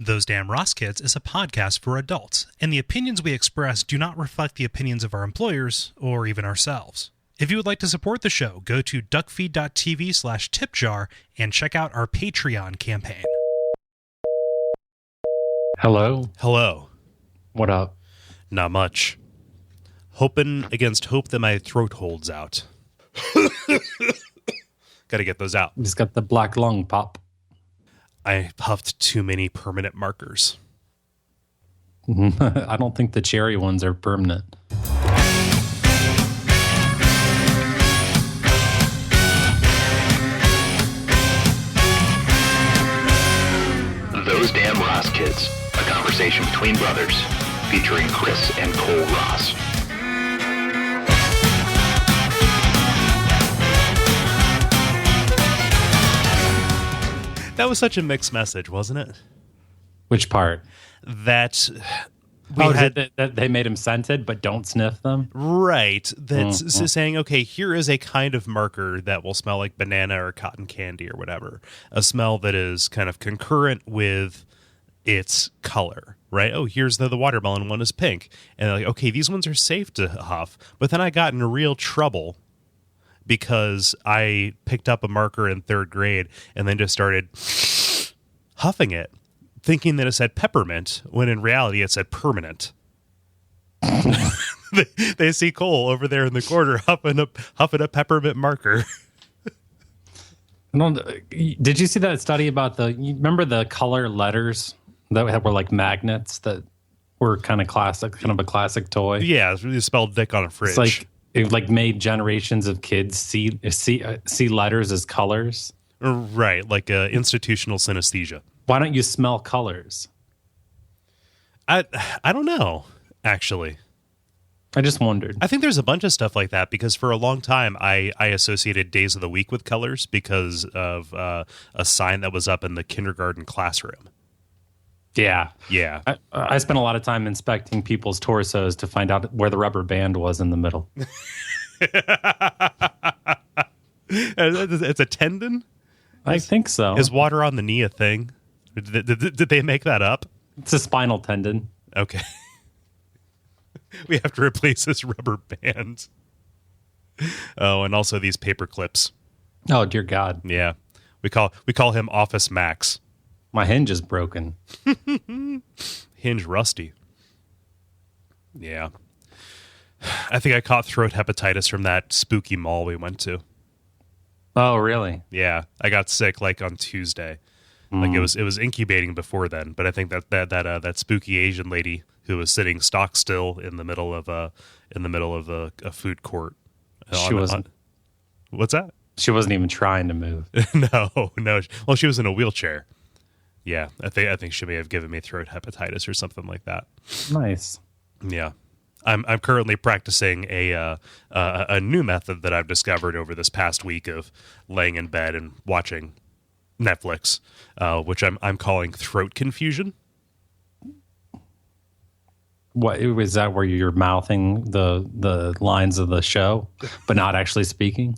Those Damn Ross Kids is a podcast for adults, and the opinions we express do not reflect the opinions of our employers or even ourselves. If you would like to support the show, go to Duckfeed.tv/tipjar and check out our Patreon campaign. Hello. Hello. What up? Not much. Hoping against hope that my throat holds out. Gotta get those out. He's got the black lung pop. I puffed too many permanent markers. I don't think the cherry ones are permanent. Those Damn Ross Kids, a conversation between brothers, featuring Kris and Kole Ross. That was such a mixed message, wasn't it? Which part? That we had that they made them scented, but don't sniff them. Right. That's saying, okay, here is a kind of marker that will smell like banana or cotton candy or whatever. A smell that is kind of concurrent with its color, right? Oh, here's the watermelon one is pink. And like, okay, these ones are safe to huff. But then I got in real trouble because I picked up a marker in third grade and then just started huffing it, thinking that it said peppermint, when in reality it said permanent. They see Kole over there in the corner huffing a peppermint marker. Did you see that study about you remember the color letters that were like magnets that were kind of classic, kind of a classic toy? Yeah, you spelled dick on a fridge. It's like it made generations of kids see letters as colors. Right, like institutional synesthesia. Why don't you smell colors? I don't know, actually. I just wondered. I think there's a bunch of stuff like that because for a long time I associated days of the week with colors because of a sign that was up in the kindergarten classroom. Yeah. Yeah. I spent a lot of time inspecting people's torsos to find out where the rubber band was in the middle. It's a tendon? I think so. Is water on the knee a thing? Did they make that up? It's a spinal tendon. Okay. We have to replace this rubber band. Oh, and also these paper clips. Oh, dear God. Yeah. We call him Office Max. My hinge is broken. Hinge rusty. Yeah. I think I caught throat hepatitis from that spooky mall we went to. Oh, really? Yeah. I got sick like on Tuesday. Like it was incubating before then, but I think that spooky Asian lady who was sitting stock still in the middle of a food court. She wasn't. What's that? She wasn't even trying to move. No. Well, she was in a wheelchair. Yeah, I think she may have given me throat hepatitis or something like that. Nice. Yeah, I'm currently practicing a new method that I've discovered over this past week of laying in bed and watching Netflix, which I'm calling throat confusion. What is that? Where you're mouthing the lines of the show, but not actually speaking?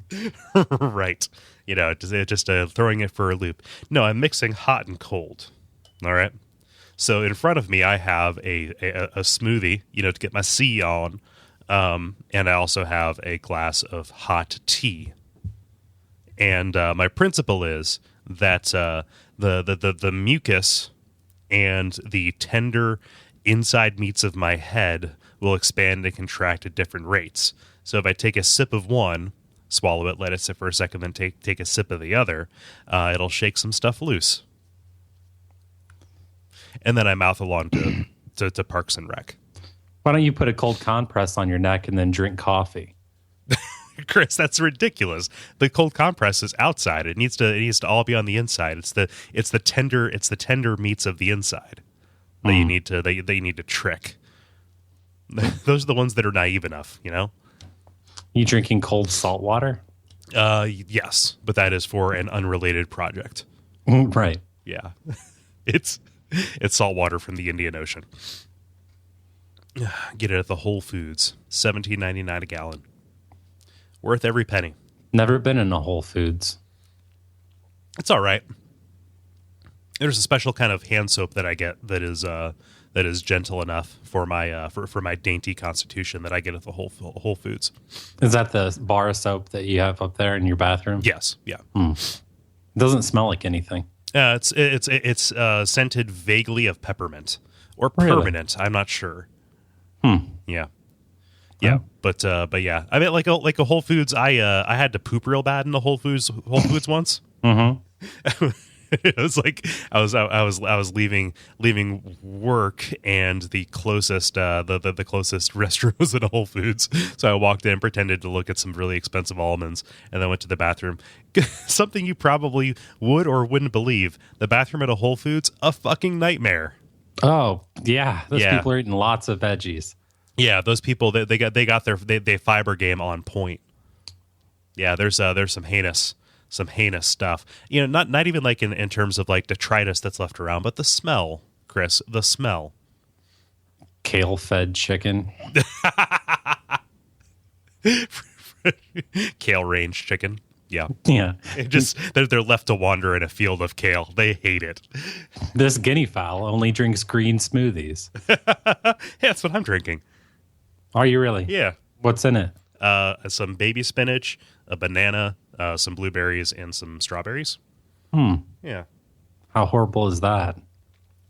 Right. You know, just throwing it for a loop. No, I'm mixing hot and cold. All right. So in front of me, I have a smoothie, to get my C on, and I also have a glass of hot tea. And my principle is that the mucus and the tender inside meats of my head will expand and contract at different rates. So if I take a sip of one, swallow it, let it sit for a second, then take a sip of the other, it'll shake some stuff loose. And then I mouth along to Parks and Rec. Why don't you put a cold compress on your neck and then drink coffee? Kris, that's ridiculous. The cold compress is outside. It needs to all be on the inside. It's the tender meats of the inside that you need to trick. Those are the ones that are naive enough, You drinking cold salt water? Yes, but that is for an unrelated project. Right. Yeah. It's salt water from the Indian Ocean. Get it at the Whole Foods, $17.99 a gallon. Worth every penny. Never been in a Whole Foods. It's all right. There's a special kind of hand soap that I get that is gentle enough for my for my dainty constitution that I get at the Whole Foods. Is that the bar soap that you have up there in your bathroom? Yes, yeah. It doesn't smell like anything. It's scented vaguely of peppermint or Really? permanent. I'm not sure. Yeah. Yeah, but yeah, I mean, like a Whole Foods. I had to poop real bad in the Whole Foods once. It was like I was leaving work, and the closest the closest restroom was at a Whole Foods. So I walked in, pretended to look at some really expensive almonds, and then went to the bathroom. Something you probably would or wouldn't believe: the bathroom at a Whole Foods, a fucking nightmare. Oh yeah, those people are eating lots of veggies. Yeah, those people they got their fiber game on point. Yeah, there's some heinous stuff. You know, not even like in terms of like detritus that's left around, but the smell, Chris, the smell. Kale-fed chicken. Kale range chicken. Yeah. Yeah. It just they're left to wander in a field of kale. They hate it. This guinea fowl only drinks green smoothies. Yeah, that's what I'm drinking. Are you really? Yeah. What's in it? Some baby spinach, a banana, some blueberries, and some strawberries. Yeah. How horrible is that?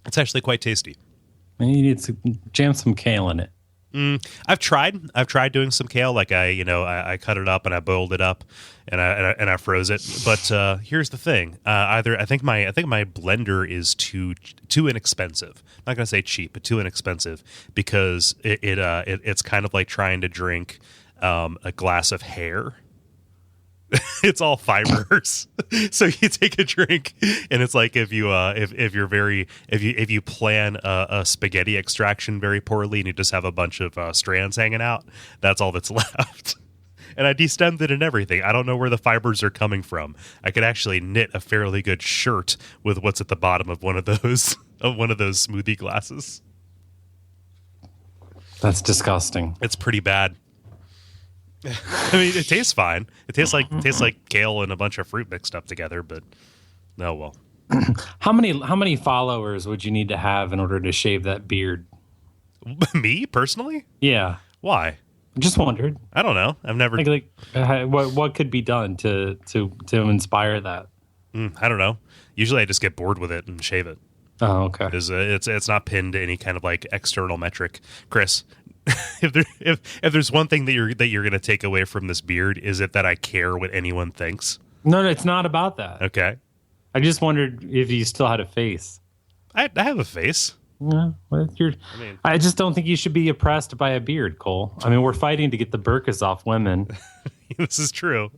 It's actually quite tasty. You need to jam some kale in it. I've tried doing some kale. Like I cut it up and I boiled it up and I froze it. But here's the thing: I think my blender is too inexpensive. I'm not gonna say cheap, but too inexpensive because it's kind of like trying to drink a glass of hair. It's all fibers. So you take a drink and it's like if you plan a spaghetti extraction very poorly and you just have a bunch of strands hanging out, that's all that's left. And I destemmed it and everything. I don't know where the fibers are coming from. I could actually knit a fairly good shirt with what's at the bottom of one of those smoothie glasses. That's disgusting. It's pretty bad. I mean, it tastes fine. It tastes like kale and a bunch of fruit mixed up together, but oh well. How many followers would you need to have in order to shave that beard? Me personally? Yeah. Why? Just wondered. I don't know. I've never what could be done to inspire that? I don't know. Usually I just get bored with it and shave it. Oh, okay. It's not pinned to any kind of like external metric. Chris, if there's one thing that you're going to take away from this beard, is it that I care what anyone thinks? No, it's not about that. Okay. I just wondered if you still had a face. I have a face. Yeah, I just don't think you should be oppressed by a beard, Cole. I mean, we're fighting to get the burqas off women. This is true.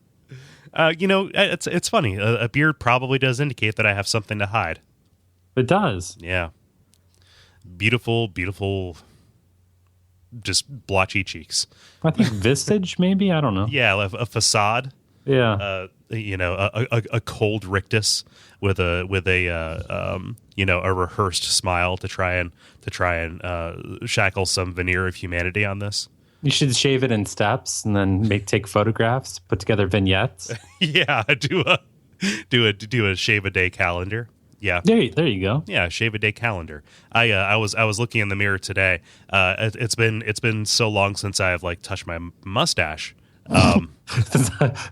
It's funny. A beard probably does indicate that I have something to hide. It does. Yeah. Beautiful, just blotchy cheeks. I think visage, maybe. I don't know. Yeah, a facade. Yeah. A cold rictus with a rehearsed smile to try and shackle some veneer of humanity on this. You should shave it in steps and then take photographs, put together vignettes. Yeah, do a shave a day calendar. Yeah, there you go. Yeah, shave a day calendar. I was looking in the mirror today. It's been so long since I've like touched my mustache.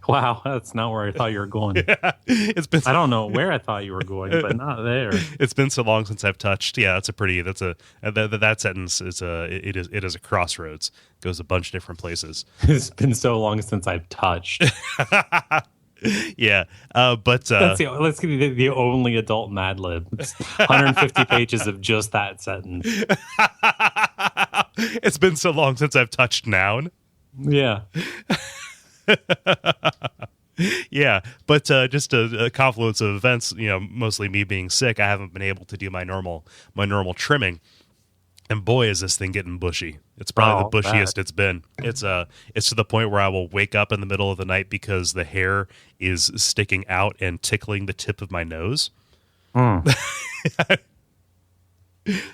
Wow, that's not where I thought you were going. Yeah, I don't know where I thought you were going, but not there. It's been so long since I've touched. Yeah, that sentence is it is a crossroads. It goes a bunch of different places. It's been so long since I've touched. Yeah, but let's get the only adult Mad Lib. It's 150 pages of just that sentence. It's been so long since I've touched noun. Yeah. Yeah, but just a confluence of events, mostly me being sick, I haven't been able to do my normal trimming. And boy, is this thing getting bushy. It's probably the bushiest it's been. It's to the point where I will wake up in the middle of the night because the hair is sticking out and tickling the tip of my nose.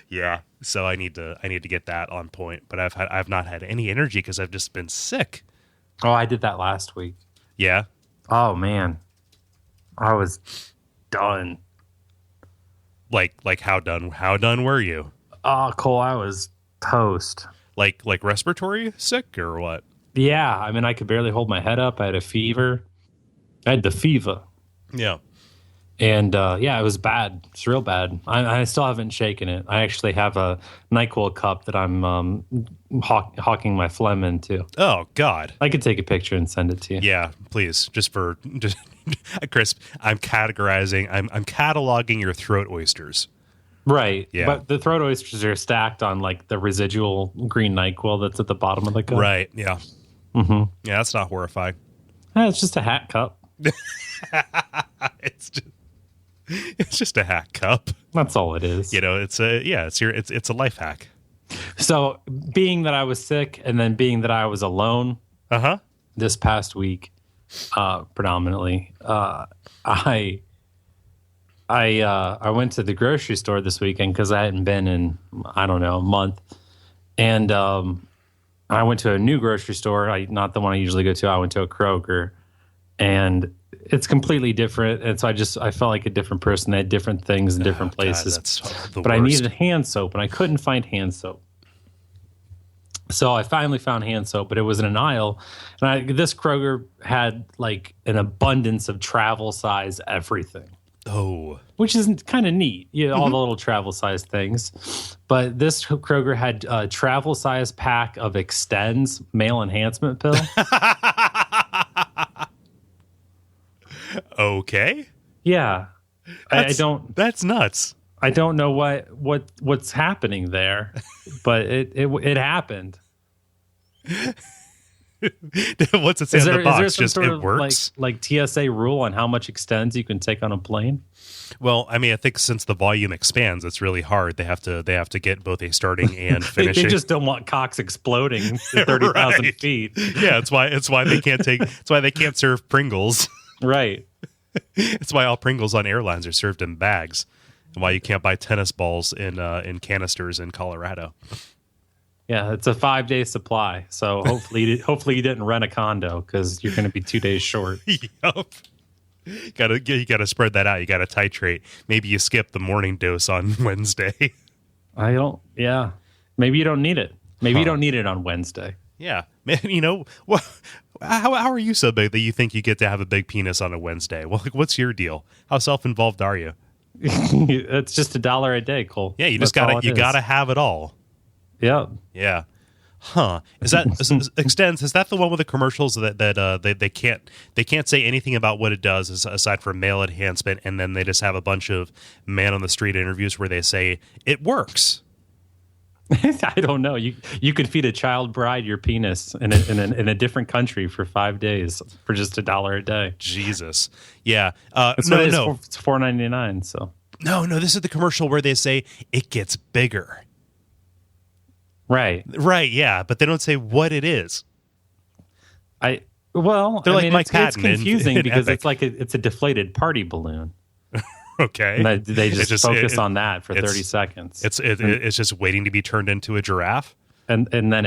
Yeah, so I need to get that on point, but I've not had any energy because I've just been sick. Oh, I did that last week. Yeah. Oh man, I was done. Like how done were you? Oh, Cole, I was toast. Like respiratory sick or what? Yeah, I mean, I could barely hold my head up. I had a fever. I had the fever. Yeah. And yeah, it was bad. It's real bad. I still haven't shaken it. I actually have a NyQuil cup that I'm hawking my phlegm into. Oh God! I could take a picture and send it to you. Yeah, please. Just Chris, I'm cataloging your throat oysters. Right. Yeah. But the throat oysters are stacked on like the residual green NyQuil that's at the bottom of the cup. Right. Yeah. Mm-hmm. Yeah, that's not horrifying. It's just a hat cup. It's just a hack cup. That's all it is. It's a life hack. So being that I was sick and then being that I was alone this past week, predominantly, I went to the grocery store this weekend because I hadn't been in, I don't know, a month. And I went to a new grocery store, not the one I usually go to. I went to a Kroger. And it's completely different. And so I felt like a different person. They had different things in different places. God, but I needed hand soap, and I couldn't find hand soap. So I finally found hand soap, but it was in an aisle. And this Kroger had like an abundance of travel size everything. Oh. Which is kind of neat. All the little travel size things. But this Kroger had a travel size pack of Extends male enhancement pill. Okay. Yeah. That's nuts. I don't know what's happening there, but it happened. What's it say on the box? Is there some Just sort it works? Like TSA rule on how much Extends you can take on a plane? Well, I mean, I think since the volume expands, it's really hard. They have to get both a starting and finishing. They just don't want cocks exploding at 30,000 Right. feet. Yeah, it's why they can't take. It's why they can't serve Pringles. Right. It's why all Pringles on airlines are served in bags, and why you can't buy tennis balls in canisters in Colorado. Yeah, it's a 5-day supply. So hopefully you didn't rent a condo because you're going to be 2 days short. Yup. You gotta spread that out. You gotta titrate. Maybe you skip the morning dose on Wednesday. Yeah. Maybe you don't need it. Maybe you don't need it on Wednesday. Yeah, man. How are you so big that you think you get to have a big penis on a Wednesday? Well, what's your deal? How self-involved are you? It's just $1 a day, Cole. Yeah, you just gotta have it all. Yeah. Yeah. Huh? Extends? Is that the one with the commercials that they can't say anything about what it does aside from male enhancement, and then they just have a bunch of man on the street interviews where they say it works? I don't know. You could feed a child bride your penis in a different country for 5 days for just $1 a day. Jesus. Yeah. No. It's $4.99. So no. This is the commercial where they say it gets bigger. Right. Yeah, but they don't say what it is. They're like Mike Patton. It's confusing because Epic. it's a deflated party balloon. Okay. And they just focus on that for 30 seconds. It's just waiting to be turned into a giraffe. And then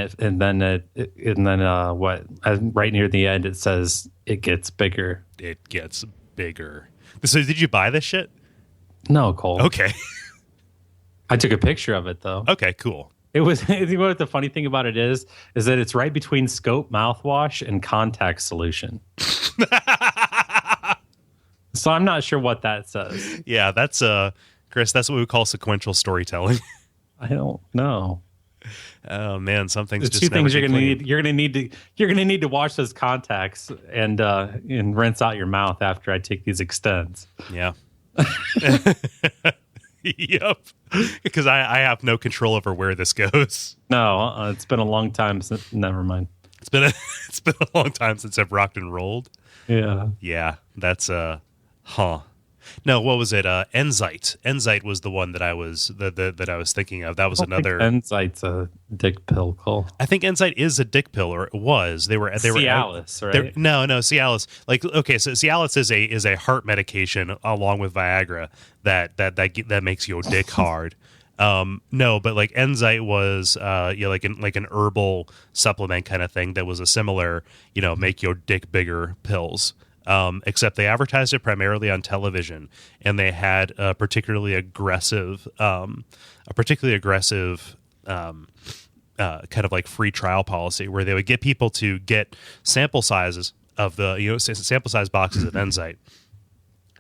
what? Right near the end, it says it gets bigger. It gets bigger. So did you buy this shit? No, Cole. Okay. I took a picture of it though. Okay, cool. It was. You know what the funny thing about it is that it's right between Scope mouthwash and contact solution. So I'm not sure what that says. Yeah, that's Chris. That's what we call sequential storytelling. I don't know. Oh man, something's There's just two things never you're gonna clean. need. You're gonna need to wash those contacts and rinse out your mouth after I take these Extends. Yeah. Yep. Because I have no control over where this goes. No, it's been a long time since. Never mind. It's been a long time since I've rocked and rolled. Yeah. Yeah, that's huh. No, what was it? Enzite. Enzite was the one that I was that I was thinking of. That was another. Enzite's a dick pill, Cole. I think Enzite is a dick pill, or it was. They were Cialis, right? No, Cialis. Like, okay, so Cialis is a heart medication along with Viagra that makes your dick hard. No, but like Enzite was like an herbal supplement kind of thing that was a similar, make your dick bigger pills. except they advertised it primarily on television, and they had a particularly aggressive kind of like free trial policy where they would get people to get sample sizes of the sample size boxes of Enzite.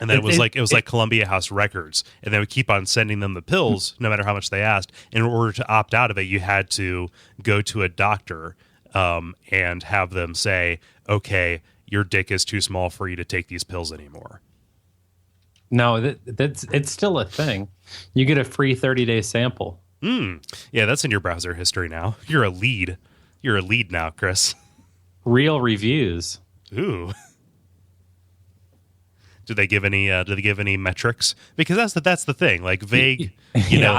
And then it was like Columbia House Records, and they would keep on sending them the pills no matter how much they asked. In order to opt out of it, you had to go to a doctor and have them say, "Okay, your dick is too small for you to take these pills anymore." No, it's still a thing. You get a free 30-day sample. Yeah, that's in your browser history now. You're a lead. You're a lead now, Chris. Real reviews. Ooh. Do they give any metrics? Because that's the thing. Like vague. You know.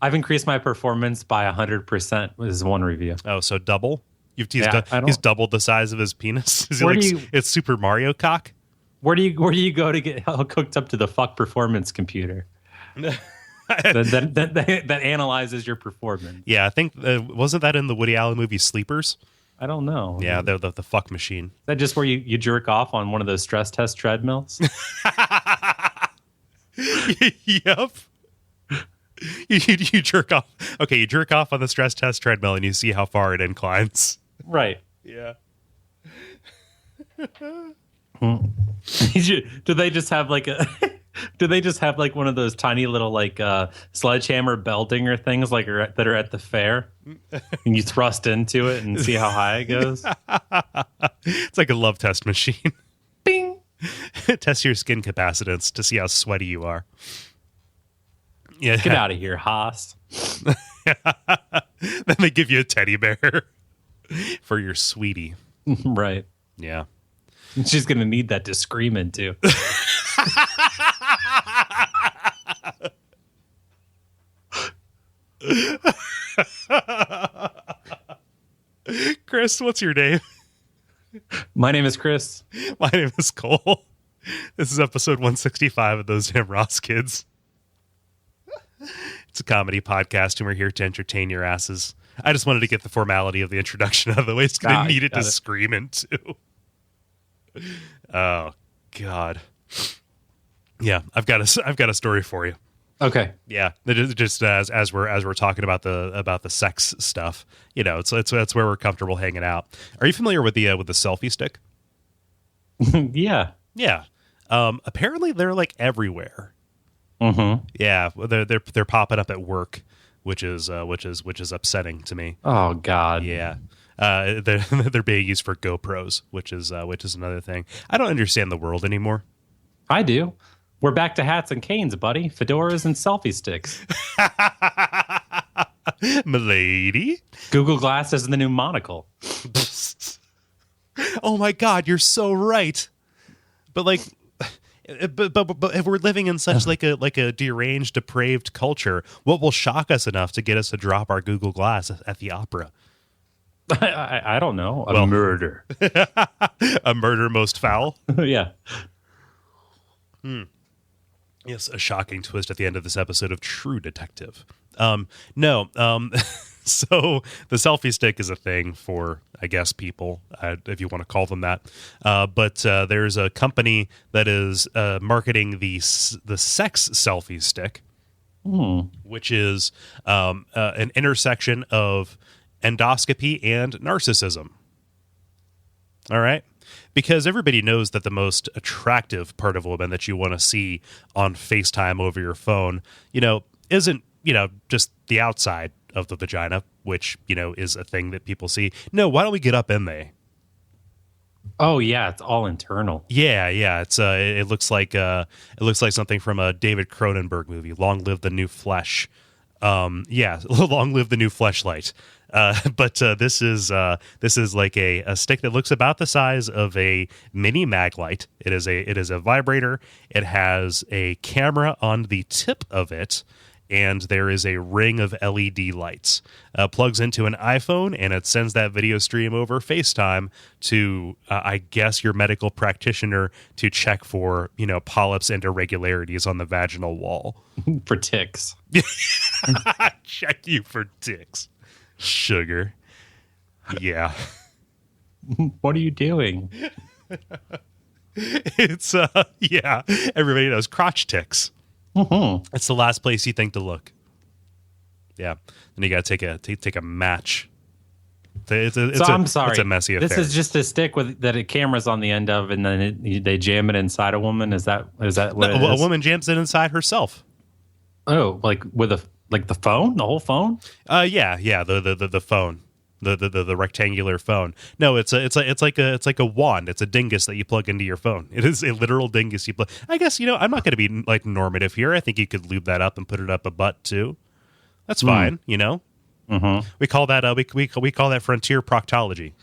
I've increased my performance by 100%. Is one review. Oh, so double? He's doubled the size of his penis. It's Super Mario cock. Where do you go to get hooked up to the fuck performance computer that analyzes your performance? Yeah, I think wasn't that in the Woody Allen movie Sleepers? I don't know. Yeah, the fuck machine. Is that just where you jerk off on one of those stress test treadmills? Yep. You jerk off. Okay, you jerk off on the stress test treadmill and you see how far it inclines. Right. Yeah. Do they just have like one of those tiny little like sledgehammer Beldinger things that are at the fair, and you thrust into it and see how high it goes? It's like a love test machine. Bing. Test your skin capacitance to see how sweaty you are. Yeah. Get out of here, Haas. Then they give you a teddy bear for your sweetie. Right. Yeah. She's going to need that to scream into. Chris, what's your name? My name is Chris. My name is Kole. This is episode 165 of Those Damn Ross Kids. It's a comedy podcast, and we're here to entertain your asses. I just wanted to get the formality of the introduction out of the way. It's going to need it to scream into. Oh, God. Yeah, I've got a story for you. Okay. Yeah, just as we're talking about the sex stuff, it's that's where we're comfortable hanging out. Are you familiar with the selfie stick? Yeah. Yeah. Apparently they're like everywhere. Mm-hmm. Yeah, they're popping up at work, which is upsetting to me. Oh God. Yeah. They're being used for GoPros, which is another thing. I don't understand the world anymore. I do. We're back to hats and canes, buddy. Fedoras and selfie sticks. Milady. Google Glass is the new monocle. Oh my God, you're so right. But like, but if we're living in such like a deranged, depraved culture, what will shock us enough to get us to drop our Google Glass at the opera? I don't know. A murder. A murder most foul? Yeah. Yes, a shocking twist at the end of this episode of True Detective. So the selfie stick is a thing for, I guess, people, if you want to call them that. But there's a company that is marketing the sex selfie stick, which is an intersection of endoscopy and narcissism. All right. Because everybody knows that the most attractive part of a woman that you want to see on FaceTime over your phone, isn't, just the outside of the vagina, which, is a thing that people see. No, why don't we get up in there? Oh yeah, it's all internal. Yeah. It's it looks like something from a David Cronenberg movie, Long Live the New Flesh. Long Live the New Fleshlight. But this is like a stick that looks about the size of a mini mag light. It is a vibrator. It has a camera on the tip of it, and there is a ring of LED lights. Plugs into an iPhone, and it sends that video stream over FaceTime to, I guess, your medical practitioner to check for, polyps and irregularities on the vaginal wall. For ticks. Check you for ticks. Sugar. Yeah. What are you doing? It's yeah, everybody knows crotch ticks. It's the last place you think to look. Yeah, then you got to take a match. I'm sorry. It's a messy affair. This is just a stick with that a camera's on the end of, and then they jam it inside a woman. Is that what it is? A woman jams it inside herself. Oh, like with the phone, the whole phone? Yeah, the phone, the rectangular phone. No, it's like a wand. It's a dingus that you plug into your phone. It is a literal dingus you plug. I guess I'm not going to be like normative here. I think you could lube that up and put it up a butt too. That's fine, Mm-hmm. We call that we call that frontier proctology.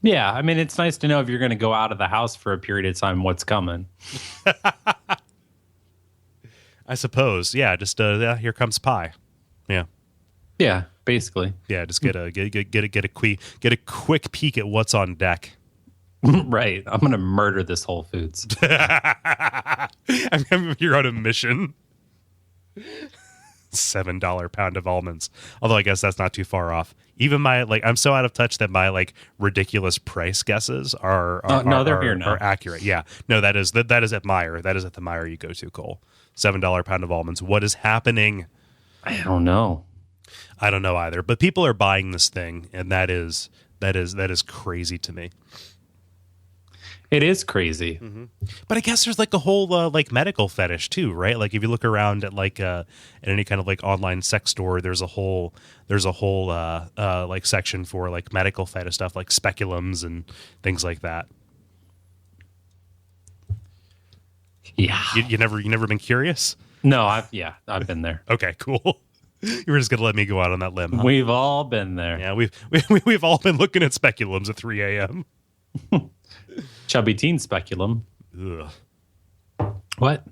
Yeah, I mean, it's nice to know if you're going to go out of the house for a period of time, what's coming. I suppose. Yeah, just here comes pie. Yeah. Yeah, basically. Yeah, just get a quick peek at what's on deck. Right. I'm going to murder this Whole Foods. You're on a mission. $7 pound of almonds. Although I guess that's not too far off. Even my I'm so out of touch that my ridiculous price guesses are they're here now. Are accurate. Yeah. No, that is at Meijer. That is at the Meijer you go to, Cole. $7 pound of almonds. What is happening? I don't know. I don't know either. But people are buying this thing, and that is crazy to me. It is crazy. Mm-hmm. But I guess there's a whole medical fetish too, right? Like if you look around at at any kind of online sex store, there's a whole section for medical fetish stuff, like speculums and things like that. Yeah. You never been curious? No, I've been there. Okay, cool. You were just gonna let me go out on that limb, huh? We've all been there. Yeah, we've all been looking at speculums at 3 a.m. Chubby teen speculum. Ugh. What?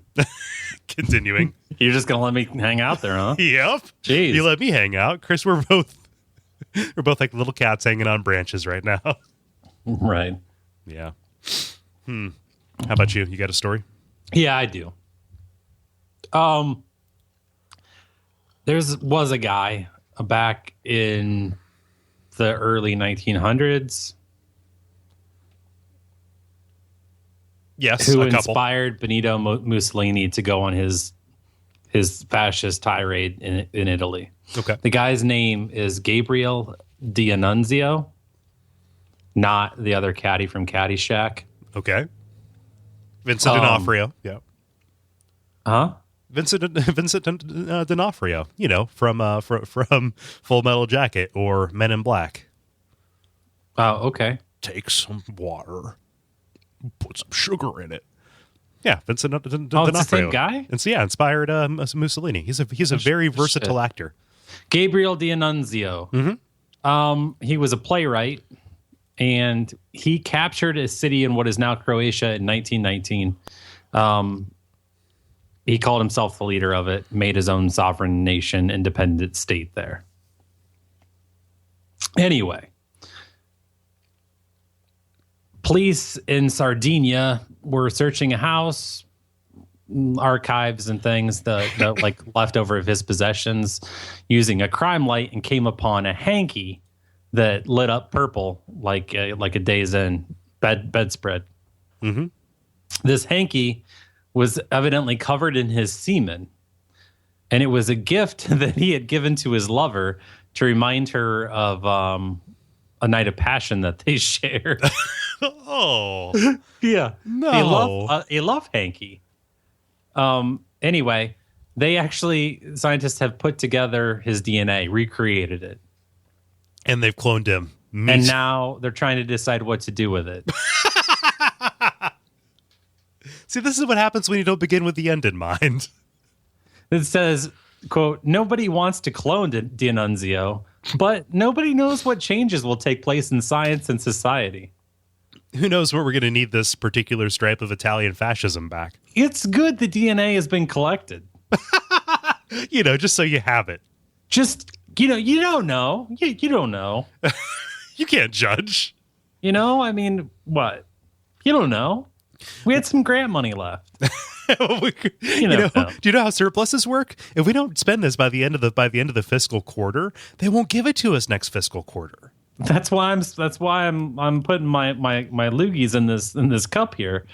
Continuing. You're just gonna let me hang out there, huh? Yep. Jeez. You let me hang out, Chris. We're both like little cats hanging on branches right now. Right. Yeah. How about you? You got a story? Yeah, I do. There was a guy back in the early 1900s. Yes, who a couple. inspired Benito Mussolini to go on his fascist tirade in Italy. Okay. The guy's name is Gabriel D'Annunzio, not the other caddy from Caddyshack. Okay. Vincent D'Onofrio. Yeah. Huh? Vincent D'Onofrio. From Full Metal Jacket or Men in Black. Oh, okay. Take some water. Put some sugar in it. Yeah, Vincent D'Onofrio. Oh, it's the same guy? And so, inspired Mussolini. He's a very versatile actor. Gabriel D'Annunzio. Mm-hmm. He was a playwright, and he captured a city in what is now Croatia in 1919. He called himself the leader of it, made his own sovereign nation, independent state there. Anyway. Police in Sardinia were searching a house, archives and things, the leftover of his possessions, using a crime light, and came upon a hanky that lit up purple like a Days Inn bedspread. Mm-hmm. This hanky was evidently covered in his semen, and it was a gift that he had given to his lover to remind her of a night of passion that they shared. Oh, yeah. No. A love hanky. Anyway, scientists have put together his DNA, recreated it. And they've cloned him. And now they're trying to decide what to do with it. See, this is what happens when you don't begin with the end in mind. It says, quote, nobody wants to clone D'Annunzio, but nobody knows what changes will take place in science and society. Who knows what we're going to need this particular stripe of Italian fascism back. It's good the DNA has been collected. Just so you have it. Just, you don't know. You don't know. You can't judge. I mean, what? You don't know. We had some grant money left. Do you know how surpluses work? If we don't spend this by the end of the fiscal quarter, they won't give it to us next fiscal quarter. That's why I'm putting my loogies in this cup here,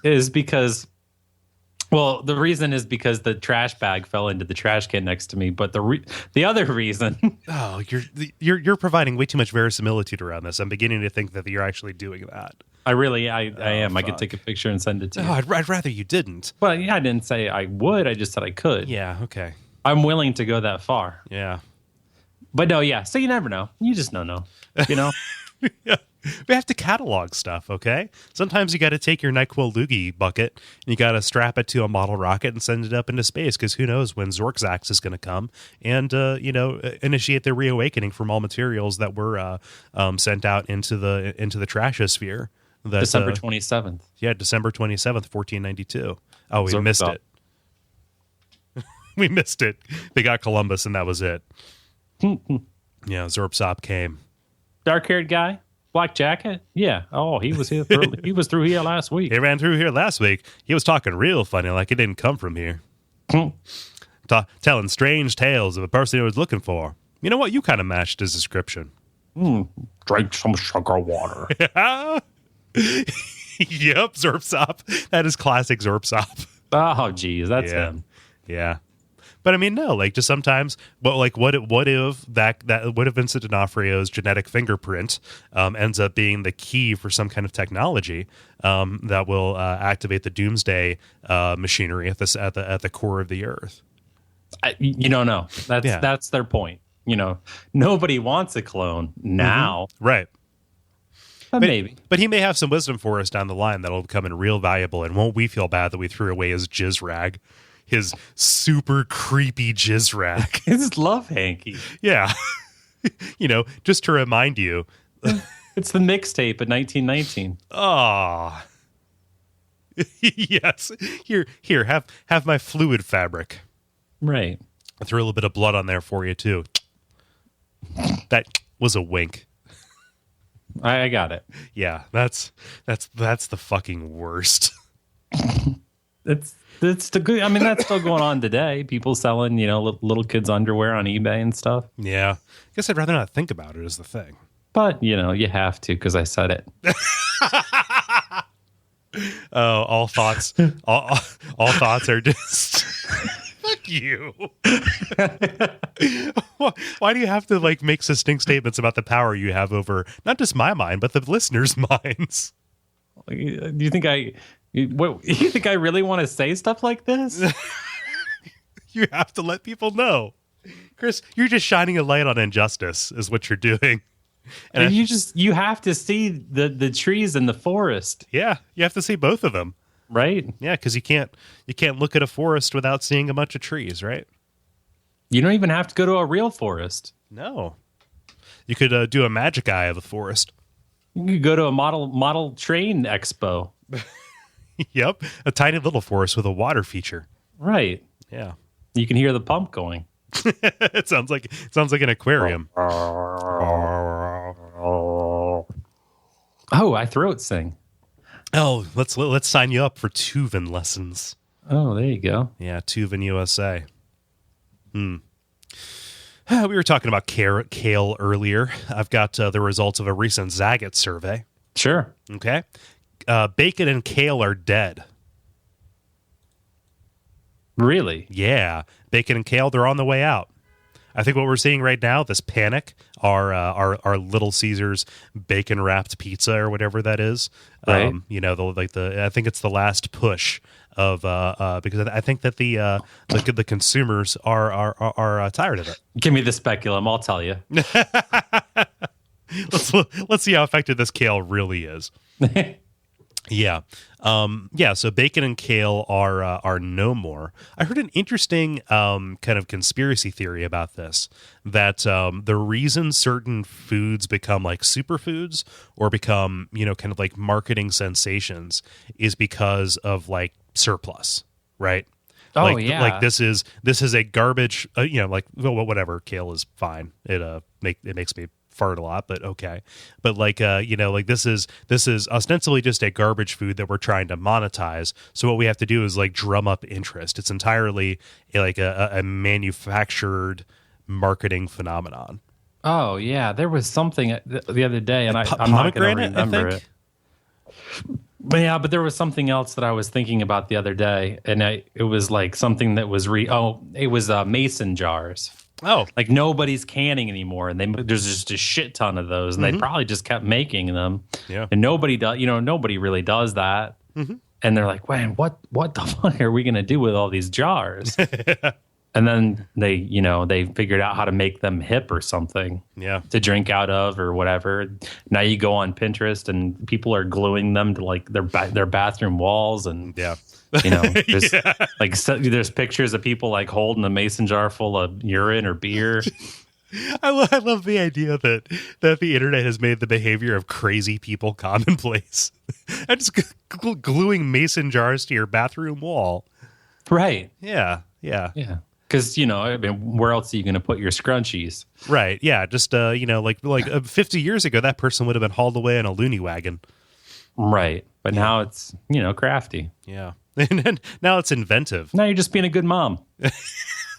is because, well, the reason is because the trash bag fell into the trash can next to me. But the other reason, oh, you're providing way too much verisimilitude around this. I'm beginning to think that you're actually doing that. I am. Fuck. I could take a picture and send it to you. I'd rather you didn't. Well, yeah, I didn't say I would. I just said I could. Yeah. Okay. I'm willing to go that far. Yeah. But no, yeah. So you never know. You just don't know. You know. Yeah. We have to catalog stuff, okay? Sometimes you got to take your NyQuil loogie bucket and you got to strap it to a model rocket and send it up into space, because who knows when Zorkzax is going to come and initiate the reawakening from all materials that were sent out into the trashosphere. That, December 27th. Yeah, December 27th, 1492. Oh, we missed it. We missed it. They got Columbus and that was it. Yeah, Zorpsop came. Dark-haired guy. Black jacket? Yeah. Oh, he was here. He was through here last week. He ran through here last week. He was talking real funny, like he didn't come from here. Telling strange tales of a person he was looking for. You know what? You kind of matched his description. Drink some sugar water. Yep, Zorpsop. That is classic Zorpsop. Oh, geez, that's him. Yeah. But I mean, no, like just sometimes, but like what if Vincent D'Onofrio's genetic fingerprint ends up being the key for some kind of technology that will activate the doomsday machinery at the core of the earth? You don't know. That's their point. You know, nobody wants a clone now, right? But maybe. But he may have some wisdom for us down the line that'll become real valuable. And won't we feel bad that we threw away his jizz rag? His super creepy jizz rag. His love hanky. Yeah. Just to remind you. It's the mixtape in 1919. Oh. Yes. Here, have my fluid fabric. Right. I threw a little bit of blood on there for you, too. That was a wink. I got it. Yeah, that's the fucking worst. It's the good. I mean, that's still going on today. People selling, little kids' underwear on eBay and stuff. Yeah, I guess I'd rather not think about it, is the thing. But you have to, because I said it. Oh, all thoughts are just. Fuck you. Why do you have to make succinct statements about the power you have over not just my mind, but the listeners' minds? Do you think you think I really want to say stuff like this? You have to let people know. Chris, you're just shining a light on injustice is what you're doing. And you have to see the trees in the forest. Yeah, you have to see both of them. Right? Yeah, because you can't look at a forest without seeing a bunch of trees, right? You don't even have to go to a real forest. No. You could do a magic eye of a forest. You could go to a model train expo. Yep, a tiny little forest with a water feature. Right. Yeah. You can hear the pump going. It sounds like an aquarium. Oh, I throat sing. Oh, let's sign you up for Tuvan lessons. Oh, there you go. Yeah, Tuvan USA. We were talking about kale earlier. I've got the results of a recent Zagat survey. Sure. Okay. Bacon and kale are dead. Really? Yeah. Bacon and kale, they're on the way out. I think what we're seeing right now, this panic, our Little Caesars bacon wrapped pizza or whatever that is. Right. I think it's the last push of because I think that the consumers are tired of it. Give me the speculum, I'll tell you. Let's see how effective this kale really is. Yeah. So bacon and kale are no more. I heard an interesting kind of conspiracy theory about this, that the reason certain foods become like superfoods or become, kind of like marketing sensations is because of like surplus, right? Oh, yeah. Like this is a garbage, whatever. Kale is fine. It makes me fart a lot, but okay. But this is ostensibly just a garbage food that we're trying to monetize. So what we have to do is drum up interest. It's entirely like a manufactured marketing phenomenon. Oh yeah, there was something the other day, and I'm not going to Pomegranate, remember I think? it. But yeah, but there was something else that I was thinking about the other day, and it was like something that was it was mason jars. Oh, Like nobody's canning anymore, and there's just a shit ton of those, and they probably just kept making them. Yeah. And nobody does, nobody really does that. And they're like, man, what the fuck are we gonna do with all these jars? And then they figured out how to make them hip or something. Yeah. To drink out of or whatever. Now you go on Pinterest and people are gluing them to like their bathroom walls, and yeah. There's there's pictures of people like holding a mason jar full of urine or beer. I love the idea that the internet has made the behavior of crazy people commonplace. I'm just gluing mason jars to your bathroom wall. Right. Yeah. Because where else are you going to put your scrunchies? Right. Yeah. Just 50 years ago, that person would have been hauled away in a loony wagon. Right. But now it's crafty. Yeah. And now it's inventive. Now you're just being a good mom.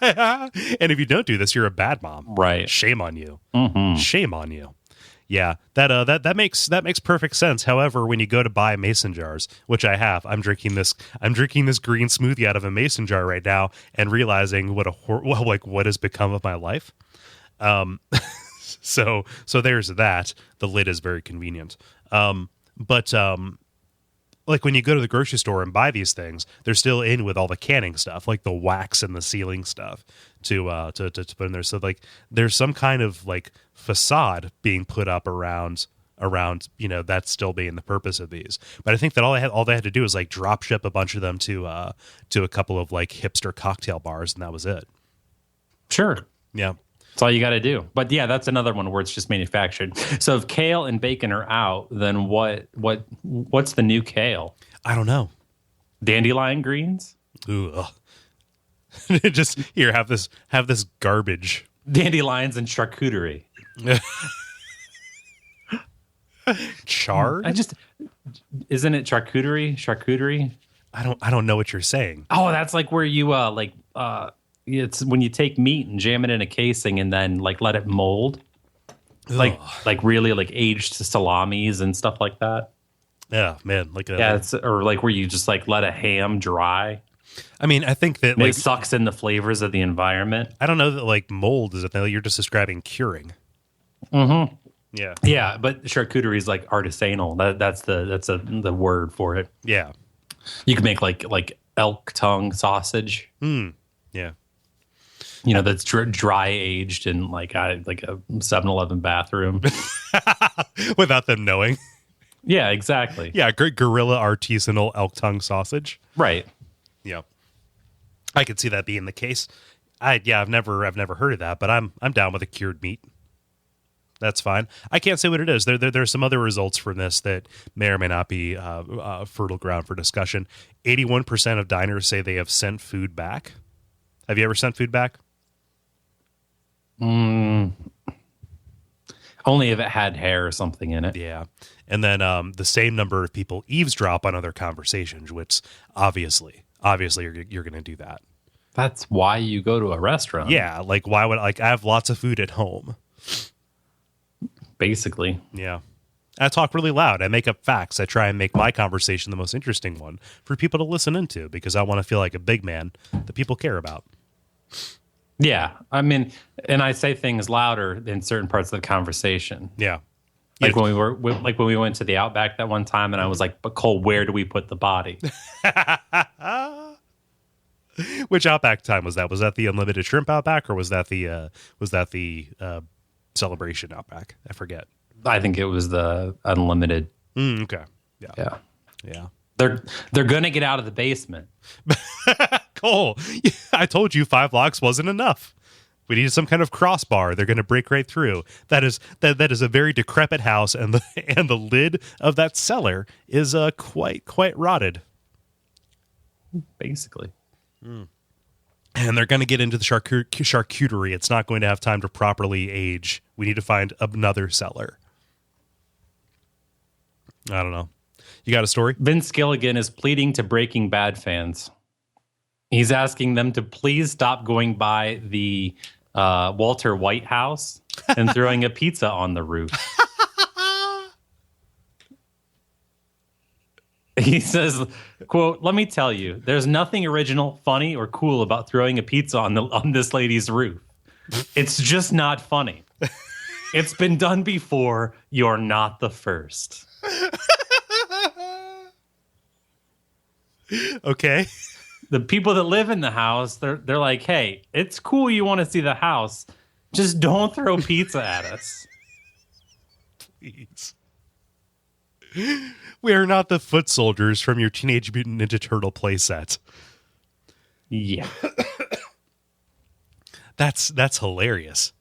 And if you don't do this, you're a bad mom. Right. Shame on you. Mm-hmm. Shame on you. Yeah, that makes perfect sense. However, when you go to buy mason jars, which I have, I'm drinking this green smoothie out of a mason jar right now, and realizing what has become of my life. So there's that. The lid is very convenient. But like when you go to the grocery store and buy these things, they're still in with all the canning stuff, like the wax and the sealing stuff to put in there. So like there's some kind of like facade being put up around that's still being the purpose of these. But I think that all they had to do is like drop ship a bunch of them to a couple of like hipster cocktail bars, and that was it. Sure. Yeah. That's all you got to do. But yeah, that's another one where it's just manufactured. So if kale and bacon are out, then what's the new kale? I don't know. Dandelion greens? Ooh. Just here, have this garbage. Dandelions and charcuterie. Chard? Isn't it charcuterie? Charcuterie? I don't know what you're saying. Oh, that's like where you it's when you take meat and jam it in a casing and then like let it mold. Like really like aged salamis and stuff like that. Yeah, man. Or like where you just like let a ham dry. I mean, I think that it sucks in the flavors of the environment. I don't know that like mold is a thing. You're just describing curing. Mm-hmm. Yeah. Yeah, but charcuterie is like artisanal. That's the word for it. Yeah. You can make like elk tongue sausage. Yeah. That's dry aged in like a 7-Eleven bathroom. Without them knowing. Yeah, exactly. Yeah, guerrilla artisanal elk tongue sausage. Right. Yeah. I could see that being the case. I've never heard of that, but I'm down with a cured meat. That's fine. I can't say what it is. There's some other results from this that may or may not be fertile ground for discussion. 81% of diners say they have sent food back. Have you ever sent food back? Only if it had hair or something in it. Yeah. And then the same number of people eavesdrop on other conversations, which obviously you're going to do that. That's why you go to a restaurant. Yeah. Like why would I have lots of food at home? Basically. Yeah. I talk really loud. I make up facts. I try and make my conversation the most interesting one for people to listen into because I want to feel like a big man that people care about. Yeah. I mean, and I say things louder in certain parts of the conversation. Yeah. Like when we went to the Outback that one time and I was like, but Cole, where do we put the body? Which Outback time was that? Was that the unlimited shrimp Outback or was that the celebration Outback? I forget. I think it was the unlimited. Okay. Yeah. They're gonna get out of the basement. Cole, I told you 5 blocks wasn't enough. We needed some kind of crossbar. They're going to break right through. That is a very decrepit house, and the lid of that cellar is quite rotted. Basically. And they're going to get into the charcuterie. It's not going to have time to properly age. We need to find another cellar. I don't know. You got a story? Vince Gilligan is pleading to Breaking Bad fans. He's asking them to please stop going by the Walter White house. and throwing a pizza on the roof. He says, quote, "Let me tell you, there's nothing original, funny, or cool about throwing a pizza on this lady's roof. It's just not funny. It's been done before. You're not the first." Okay. The people that live in the house, they're like, "Hey, it's cool you want to see the house. Just don't throw pizza at us." Please. We are not the foot soldiers from your Teenage Mutant Ninja Turtle playset. Yeah. That's hilarious.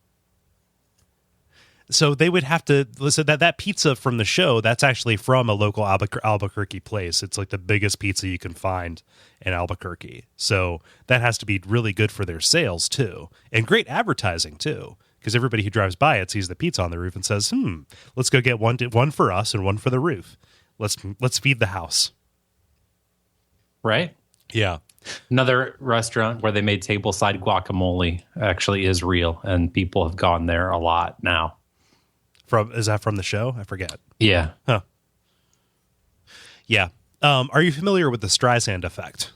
So they would have to listen that pizza from the show. That's actually from a local Albuquerque place. It's like the biggest pizza you can find in Albuquerque. So that has to be really good for their sales too, and great advertising too, because everybody who drives by it sees the pizza on the roof and says, let's go get one for us and one for the roof. Let's feed the house." Right? Yeah. Another restaurant where they made tableside guacamole actually is real, and people have gone there a lot now. Is that from the show? I forget. Yeah. Huh. Yeah. Are you familiar with the Streisand Effect?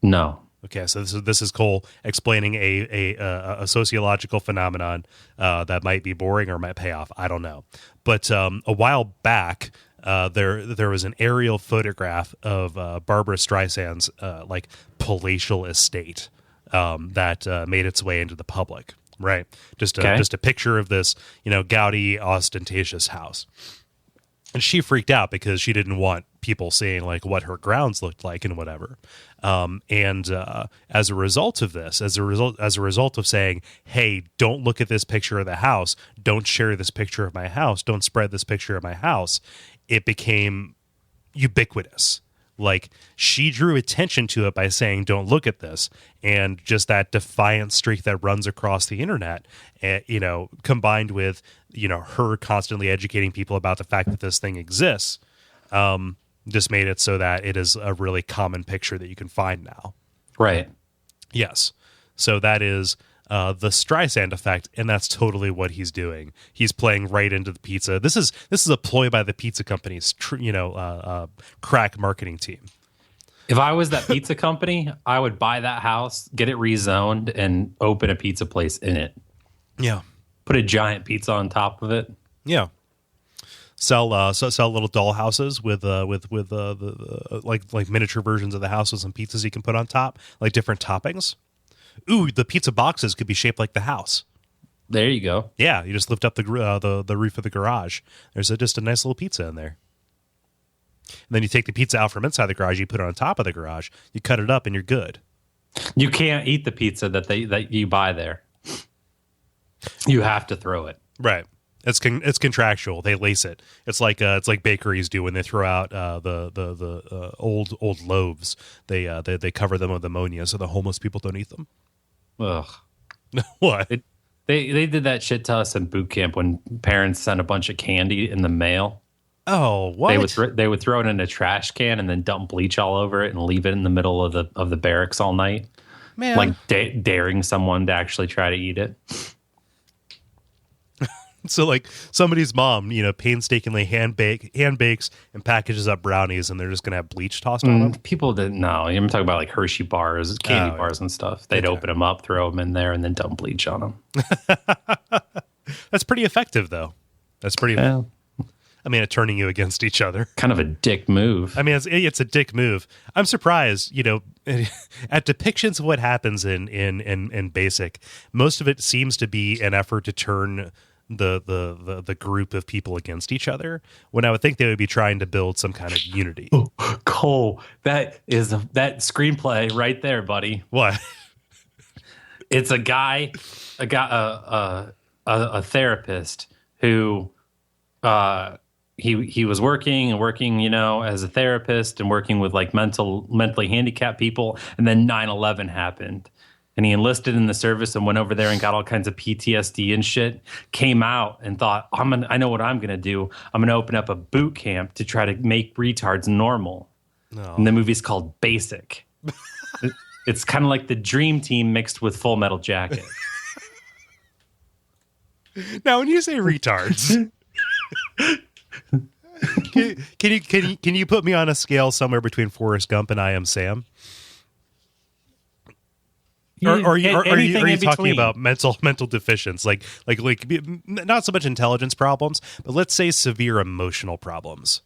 No. Okay, so this is Kole explaining a sociological phenomenon that might be boring or might pay off. I don't know, but a while back there was an aerial photograph of Barbara Streisand's like palatial estate that made its way into the public. Right, just a picture of this gaudy, ostentatious house. And she freaked out because she didn't want people seeing like what her grounds looked like and whatever. And as a result of this, as a result of saying, "Hey, don't look at this picture of the house. Don't share this picture of my house. Don't spread this picture of my house," it became ubiquitous. Like, she drew attention to it by saying, "Don't look at this." And just that defiant streak that runs across the internet, combined with, her constantly educating people about the fact that this thing exists, just made it so that it is a really common picture that you can find now. Right. Yes. So that is the Streisand Effect, and that's totally what he's doing. He's playing right into the pizza. This is a ploy by the pizza company's crack marketing team. If I was that pizza company, I would buy that house, get it rezoned, and open a pizza place in it. Yeah. Put a giant pizza on top of it. Yeah. Sell little doll houses with like miniature versions of the houses and pizzas you can put on top, like different toppings. Ooh, the pizza boxes could be shaped like the house. There you go. Yeah, you just lift up the roof of the garage. There's just a nice little pizza in there. And then you take the pizza out from inside the garage, you put it on top of the garage, you cut it up, and you're good. You can't eat the pizza that you buy there. You have to throw it. Right. It's contractual. They lace it. It's like bakeries do when they throw out the old loaves. They cover them with ammonia so the homeless people don't eat them. Ugh. What? They did that shit to us in boot camp when parents sent a bunch of candy in the mail. Oh, what? They would throw it in a trash can and then dump bleach all over it and leave it in the middle of the barracks all night. Man, like daring someone to actually try to eat it. So like somebody's mom, painstakingly hand bakes and packages up brownies, and they're just gonna have bleach tossed on them. People didn't know. I'm talking about like Hershey bars, candy bars, and stuff. They'd open them up, throw them in there, and then dump bleach on them. That's pretty effective, though. That's pretty. Yeah. I mean, turning you against each other. Kind of a dick move. I mean, it's a dick move. I'm surprised, at depictions of what happens in Basic. Most of it seems to be an effort to turn the group of people against each other, when I would think they would be trying to build some kind of unity. Oh, Kole, that screenplay right there, buddy. What? It's a therapist who he was working, as a therapist and working with like mentally handicapped people, and then 9/11 happened. And he enlisted in the service and went over there and got all kinds of PTSD and shit. Came out and thought, I know what I'm going to do. I'm going to open up a boot camp to try to make retards normal. No. And the movie's called Basic. It's kind of like the Dream Team mixed with Full Metal Jacket. Now, when you say retards, can you put me on a scale somewhere between Forrest Gump and I Am Sam? Or are you talking about mental deficiency, like not so much intelligence problems, but let's say severe emotional problems?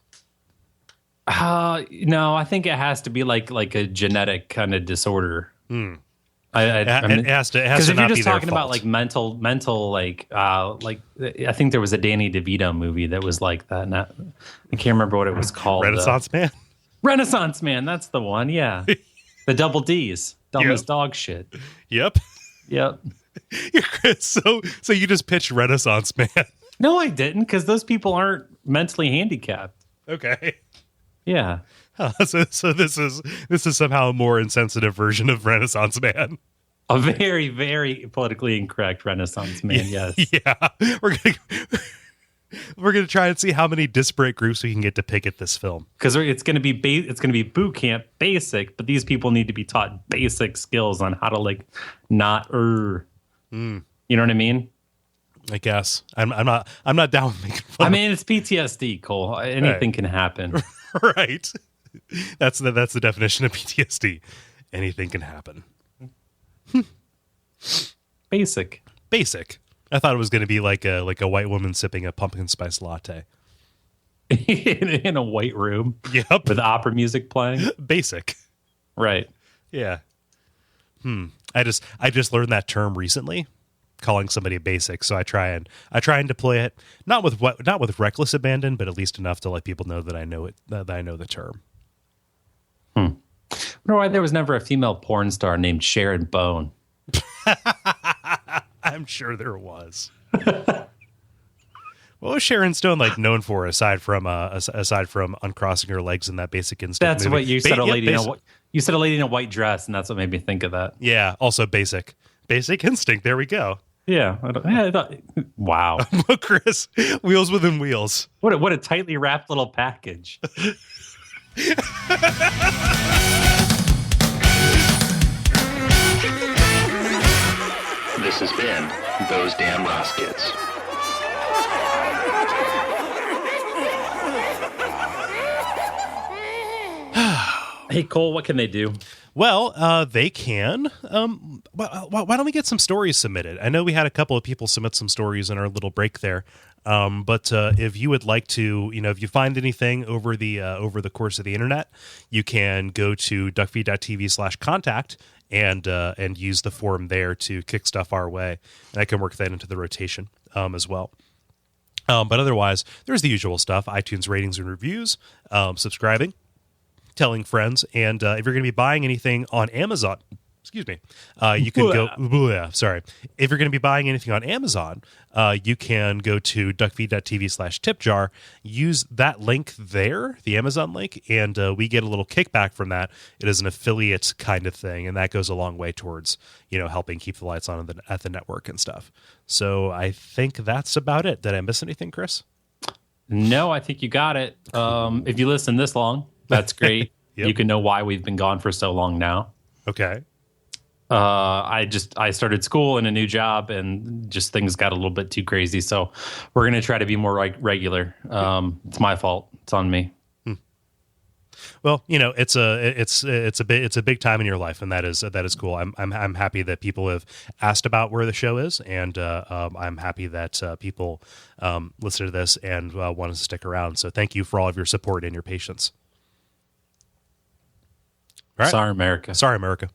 No, I think it has to be like a genetic kind of disorder. I mean, it has to because if not you're be just their talking about fault. like mental like I think there was a Danny DeVito movie that was like that. And I can't remember what it was called. Renaissance Man. Renaissance Man, that's the one. Yeah, the double D's, dumbest dog shit. Yep. Yep. So you just pitched Renaissance Man. No, I didn't, because those people aren't mentally handicapped. Okay. Yeah. So this is somehow a more insensitive version of Renaissance Man. A very, very politically incorrect Renaissance Man. Yes. Yeah. We're gonna try and see how many disparate groups we can get to pick at this film, because it's gonna be boot camp basic, but these people need to be taught basic skills on how to like not You know what I mean? I guess I'm not down with making fun. I mean, it's PTSD, Cole. Anything can happen. Right. That's the definition of PTSD. Anything can happen. Basic. I thought it was going to be like a white woman sipping a pumpkin spice latte in a white room. Yep. With opera music playing. Basic. Right. Yeah. I just learned that term recently, calling somebody basic. So I try and deploy it not with reckless abandon, but at least enough to let people know that I know it, that I know the term. I wonder why there was never a female porn star named Sharon Bone. I'm sure there was. What was Sharon Stone like known for aside from uncrossing her legs in that Basic Instinct That's movie? what you said. You said a lady in a white dress, and that's what made me think of that. Yeah. Also Basic Instinct. There we go. Yeah. Wow. Chris, wheels within wheels. What a tightly wrapped little package. This has been Those Damn Ross Kids. Hey, Cole, what can they do? Well, they can. Why don't we get some stories submitted? I know we had a couple of people submit some stories in our little break there. But if you would like to, if you find anything over the course of the internet, you can go to Duckfeed.tv/contact and use the form there to kick stuff our way, and I can work that into the rotation as well. But otherwise, there's the usual stuff: iTunes ratings and reviews, subscribing, telling friends, and if you're going to be buying anything on Amazon, you can go. Sorry, if you're going to be buying anything on Amazon, you can go to Duckfeed.tv/tipjar. Use that link there, the Amazon link, and we get a little kickback from that. It is an affiliate kind of thing, and that goes a long way towards helping keep the lights on at the network and stuff. So I think that's about it. Did I miss anything, Chris? No, I think you got it. If you listen this long, that's great. Yep. You can know why we've been gone for so long now. Okay. I started school and a new job, and just things got a little bit too crazy. So we're going to try to be more regular. It's my fault. It's on me. Well, it's a big time in your life, and that is cool. I'm happy that people have asked about where the show is, and I'm happy that people listen to this and want us to stick around. So thank you for all of your support and your patience. All right. Sorry, America. Sorry, America.